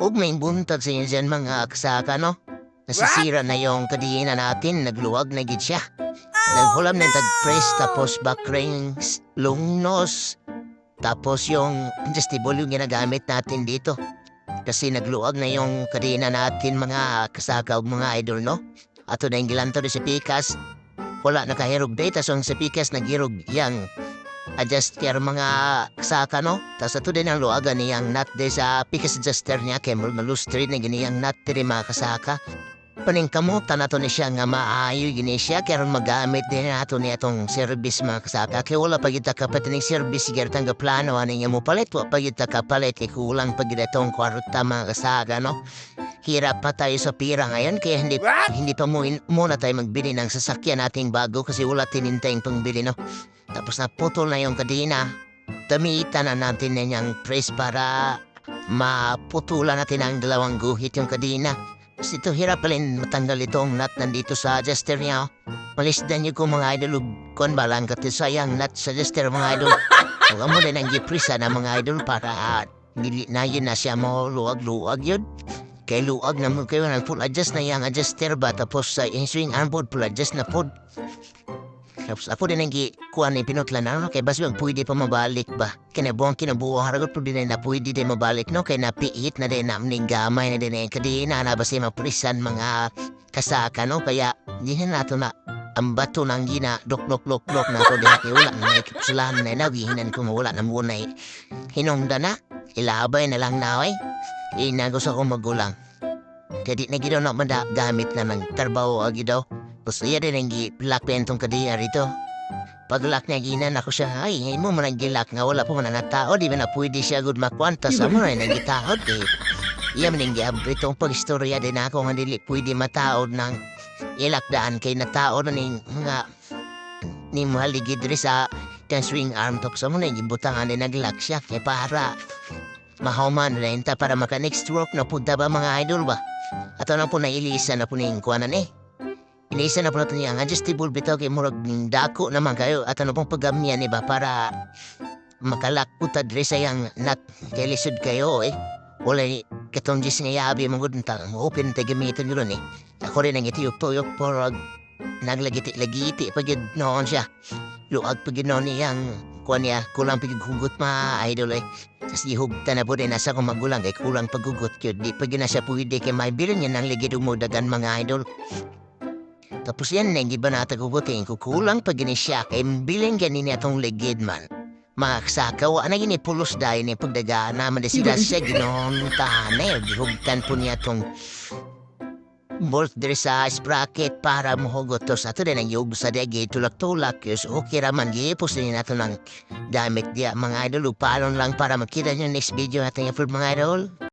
Ug may buntag sa inyo dyan mga aksaka, no? Nasisira na yung kadina natin, nagluwag na gid siya. Naghulam ng tag-press, tapos back rings, lungnos, tapos yung adjustable yung ginagamit natin dito. Kasi nagluwag na yung kadina natin mga kasaka ug mga idol, no? Ato na yung gilanto sa pikas, wala nakahirog data, so sa pikas naghirog yang adjuster mga kasaka, no? Tapos ato din ang luwagan niyang nut de sa pikas adjuster niya, kay malustri na ganiyang nut diri mga kasaka. Paningkamutan nato ni siya nga maayo gini siya karon magamit din nato ni atong service mga kasaka, kay wala pa kita kapatining service siguro tang plano ani nga mo palit wa pa kita kapalit, kay kulang pa gid atong kwarta mga kasaka, no? Hirap pa tayo sa pira ngayon kaya hindi pa muna tayo magbili ng sasakyan nating bago kasi wala tinintayong pangbili, no? Tapos naputol na yung kadina, damitan na natin na niyang press para maputulan natin ang dalawang guhit yung kadina. Kasi ito hirap palin matanggal itong nut nandito sa adjuster niya. Malisdan niyo ko mga idol, kung balang katisayang nut sa adjuster mga idol. Huwag mo din ang giprisa na mga idol para dili na yun na siya mo luwag-luwag yun. Kay luwag na mo kayo ng full adjust na yung adjuster ba, tapos sa swing arm board full adjust na pod. Tapos ako din ang kuha ni pinutla na, no? Kay basi pwede pa mabalik ba? Kinabuang haragot po din na pwede din mabalik, no? Kay napiit na din namin gamay na din yung kadina na basi maprisan mga kasaka, no? Kaya di na nato na ang bato ng gina dok na to din. Kaya wala na ikipsulan na nawihinan kung wala na muna hinungda na. Ilabay na lang na, inagos ako magulang. Kaya di na gidaw na gamit na ng trabaho agi daw. Tapos iya din ang gilak pentong kadina rito. Paglak niya ginan ako siya, ay mo man ang gilak nga wala po man ang tao, di ba na pwede siya good makwanta sa mo na nang gitaod eh. Iya man ang giabritong pagistorya din ako nga dili pwede mataod ng ilakdaan kay nataod na ning mga ni mahaligid rin sa swing arm talk sa mo na gibutangan din naglak siya kay para mahuman renta para maka next stroke na punta ba mga idol ba? Ato na po na ilisa na po ning kuwanan eh. Inisa na po natin yung adjustable bitaw kay murag dako naman kayo at ano pong pagamian iba para makalakputad rin sa yung nut kay lisod kayo eh. Wala katong jis nga yabi mong gudentang open tayo gamitin yun eh. Ako rin ang itiyok-tuyok porag naglagiti-lagiti pagid noon siya. Luag pagid noon niyang kuha niya kulang pagid hugot mga idol eh. Tapos ihugta na po din nasa kong magulang kay kulang paghugot yun. Di pagid na siya pwede kay may bilin yan ang ligid umudagan mga idol. Tapos yan na hindi ba natagugutin kukulang pag siya kay biling ganin atong legid man. Mga kasakaw, na gini pulos dahil ni pagdagaan naman na sila siya ginoon tahanay. Gihugtan po niya itong bolt there sa sprocket para mahugot to sa ito din ang yug sa degi tulak-tulak. Yes, okay raman gipos din nato ng damit diya mga idol. Upalon lang para makita nyo next video natin yung mga idol.